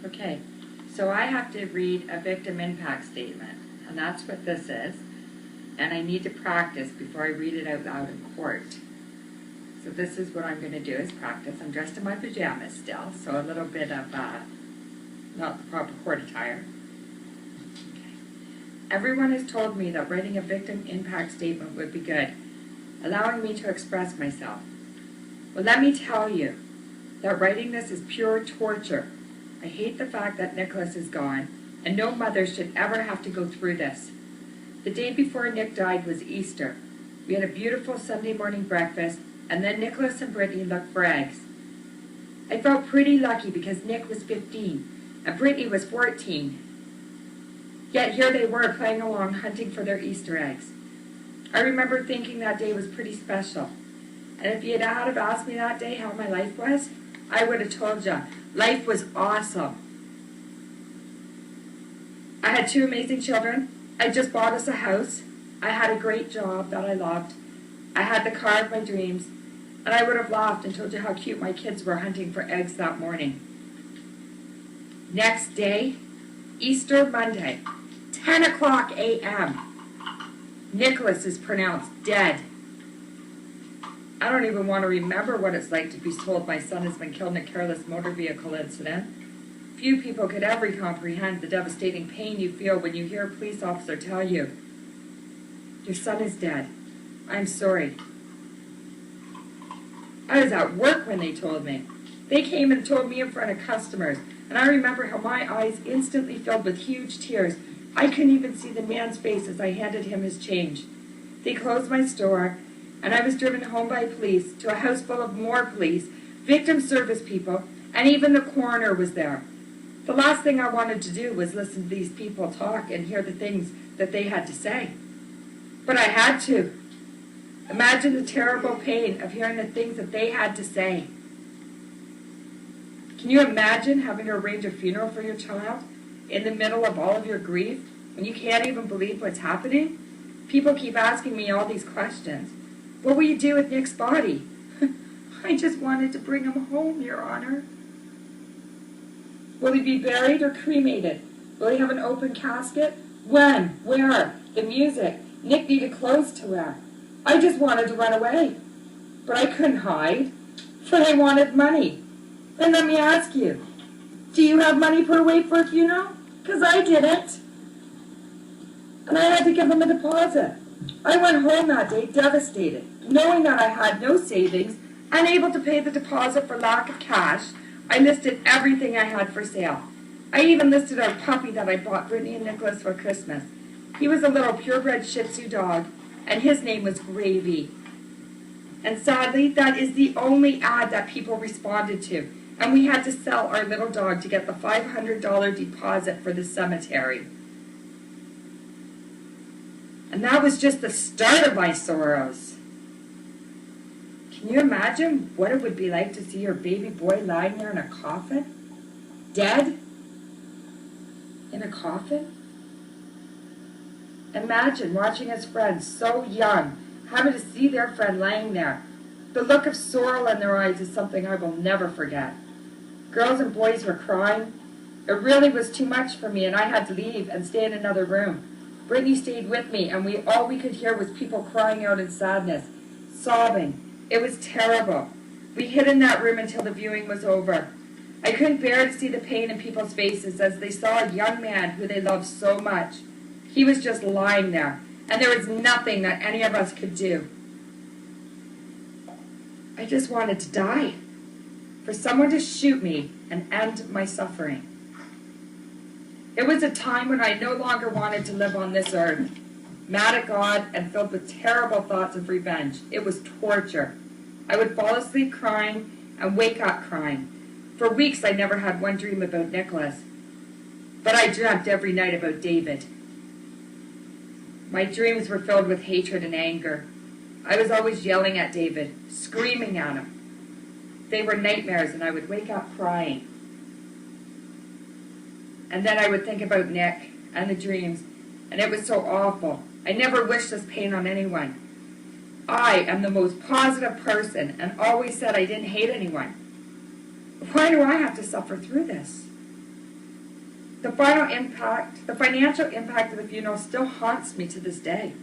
Okay, so I have to read a victim impact statement, and that's what this is. And I need to practice before I read it out loud in court. So this is what I'm going to do is practice. I'm dressed in my pajamas still, so a little bit of not the proper court attire. Okay. Everyone has told me that writing a victim impact statement would be good, allowing me to express myself. Well, let me tell you that writing this is pure torture. I hate the fact that Nicolas is gone, and no mother should ever have to go through this. The day before Nic died was Easter. We had a beautiful Sunday morning breakfast, and then Nicolas and Brittany looked for eggs. I felt pretty lucky because Nic was 15, and Brittany was 14. Yet here they were playing along hunting for their Easter eggs. I remember thinking that day was pretty special. And if you had asked me that day how my life was, I would have told you, life was awesome. I had 2 amazing children. I just bought us a house. I had a great job that I loved. I had the car of my dreams. And I would have laughed and told you how cute my kids were hunting for eggs that morning. Next day, Easter Monday, 10 o'clock a.m., Nicolas is pronounced dead. I don't even want to remember what it's like to be told my son has been killed in a careless motor vehicle incident. Few people could ever comprehend the devastating pain you feel when you hear a police officer tell you, "Your son is dead. I'm sorry." I was at work when they told me. They came and told me in front of customers, and I remember how my eyes instantly filled with huge tears. I couldn't even see the man's face as I handed him his change. They closed my store, and I was driven home by police to a house full of more police, victim service people, and even the coroner was there. The last thing I wanted to do was listen to these people talk and hear the things that they had to say. But I had to. Imagine the terrible pain of hearing the things that they had to say. Can you imagine having to arrange a funeral for your child in the middle of all of your grief when you can't even believe what's happening? People keep asking me all these questions. What will you do with Nic's body? I just wanted to bring him home, Your Honor. Will he be buried or cremated? Will he have an open casket? When? Where? The music. Nic needed clothes to wear. I just wanted to run away. But I couldn't hide. But I wanted money. And let me ask you, do you have money put away for a funeral? Because I didn't. And I had to give him a deposit. I went home that day devastated, knowing that I had no savings, unable to pay the deposit for lack of cash. I listed everything I had for sale. I even listed our puppy that I bought Brittany and Nicolas for Christmas. He was a little purebred Shih Tzu dog, and his name was Gravy. And sadly, that is the only ad that people responded to, and we had to sell our little dog to get the $500 deposit for the cemetery. And that was just the start of my sorrows. Can you imagine what it would be like to see your baby boy lying there in a coffin? Dead? In a coffin? Imagine watching his friends so young, having to see their friend laying there. The look of sorrow in their eyes is something I will never forget. Girls and boys were crying. It really was too much for me, and I had to leave and stay in another room. Brittany stayed with me, and all we could hear was people crying out in sadness, sobbing. It was terrible. We hid in that room until the viewing was over. I couldn't bear to see the pain in people's faces as they saw a young man who they loved so much. He was just lying there, and there was nothing that any of us could do. I just wanted to die, for someone to shoot me and end my suffering. It was a time when I no longer wanted to live on this earth, mad at God and filled with terrible thoughts of revenge. It was torture. I would fall asleep crying and wake up crying. For weeks I never had one dream about Nicolas, but I dreamt every night about David. My dreams were filled with hatred and anger. I was always yelling at David, screaming at him. They were nightmares, and I would wake up crying. And then I would think about Nic and the dreams, and it was so awful. I never wished this pain on anyone. I am the most positive person and always said I didn't hate anyone. Why do I have to suffer through this? The financial impact of the funeral still haunts me to this day.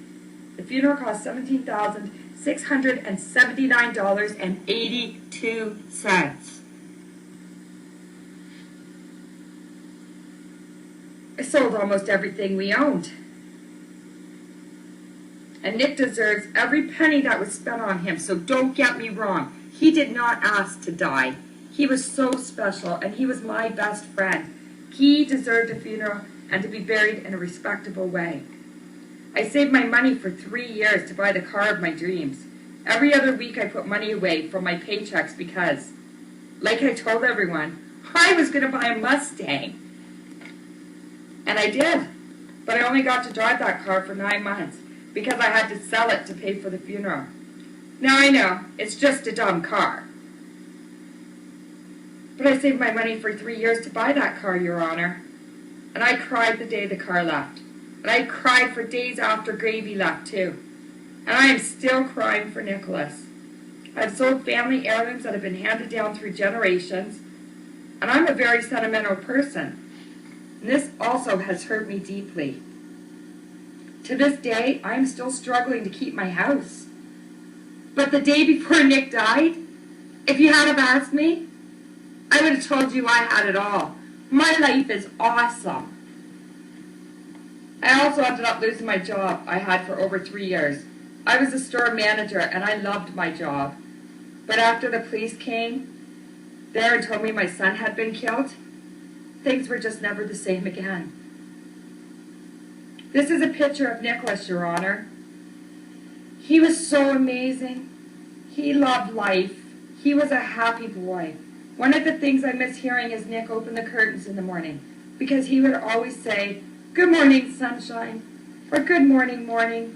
The funeral cost $17,679.82. I sold almost everything we owned. And Nic deserves every penny that was spent on him, so don't get me wrong. He did not ask to die. He was so special, and he was my best friend. He deserved a funeral and to be buried in a respectable way. I saved my money for 3 years to buy the car of my dreams. Every other week I put money away from my paychecks because, like I told everyone, I was going to buy a Mustang. And I did. But I only got to drive that car for 9 months because I had to sell it to pay for the funeral. Now I know, it's just a dumb car. But I saved my money for 3 years to buy that car, Your Honor. And I cried the day the car left. And I cried for days after Gravy left, too. And I am still crying for Nicolas. I've sold family heirlooms that have been handed down through generations. And I'm a very sentimental person. And this also has hurt me deeply. To this day, I am still struggling to keep my house. But the day before Nic died, if you had have asked me, I would have told you I had it all. My life is awesome. I also ended up losing my job I had for over 3 years. I was a store manager and I loved my job. But after the police came there and told me my son had been killed, things were just never the same again. This is a picture of Nicolas, Your Honor. He was so amazing. He loved life. He was a happy boy. One of the things I miss hearing is Nic open the curtains in the morning, because he would always say, "Good morning, sunshine," or "Good morning, morning."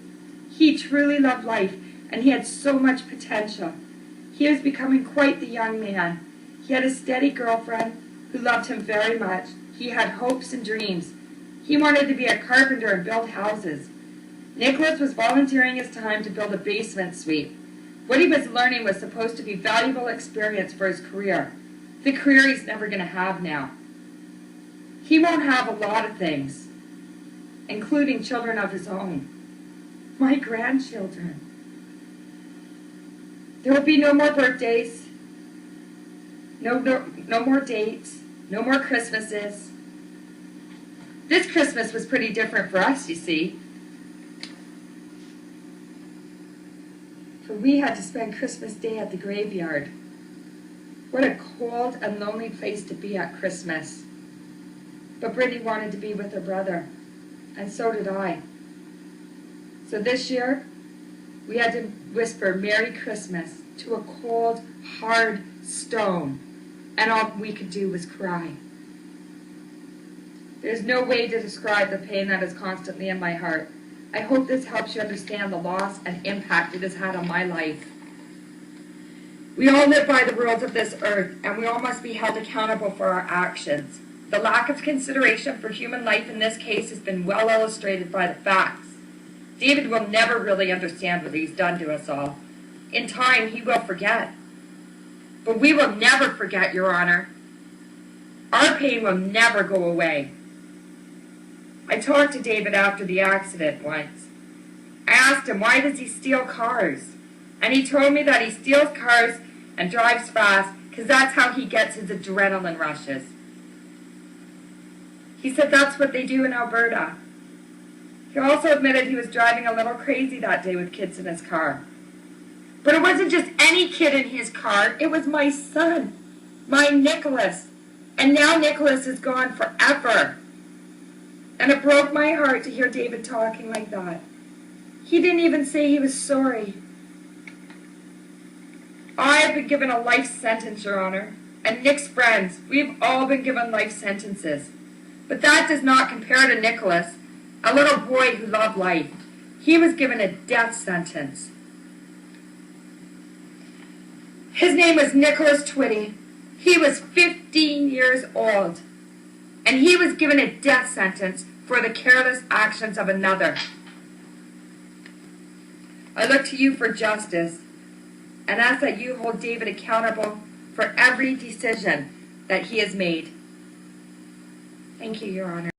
He truly loved life, and he had so much potential. He was becoming quite the young man. He had a steady girlfriend who loved him very much. He had hopes and dreams. He wanted to be a carpenter and build houses. Nicolas was volunteering his time to build a basement suite. What he was learning was supposed to be valuable experience for his career, the career he's never going to have now. He won't have a lot of things, including children of his own. My grandchildren. There will be no more birthdays, no more dates, no more Christmases. This Christmas was pretty different for us, you see. For we had to spend Christmas Day at the graveyard. What a cold and lonely place to be at Christmas. But Brittany wanted to be with her brother, and so did I. So this year, we had to whisper Merry Christmas to a cold, hard stone, and all we could do was cry. There's no way to describe the pain that is constantly in my heart. I hope this helps you understand the loss and impact it has had on my life. We all live by the rules of this earth, and we all must be held accountable for our actions. The lack of consideration for human life in this case has been well illustrated by the facts. David will never really understand what he's done to us all. In time, he will forget. But we will never forget, Your Honor. Our pain will never go away. I talked to David after the accident once. I asked him, why does he steal cars? And he told me that he steals cars and drives fast because that's how he gets his adrenaline rushes. He said that's what they do in Alberta. He also admitted he was driving a little crazy that day with kids in his car. But it wasn't just any kid in his car, it was my son, my Nicolas. And now Nicolas is gone forever. And it broke my heart to hear David talking like that. He didn't even say he was sorry. I have been given a life sentence, Your Honor. And Nic's friends, we've all been given life sentences. But that does not compare to Nicolas, a little boy who loved life. He was given a death sentence. His name was Nicolas Twiddy. He was 15 years old. And he was given a death sentence for the careless actions of another. I look to you for justice and ask that you hold David accountable for every decision that he has made. Thank you, Your Honor.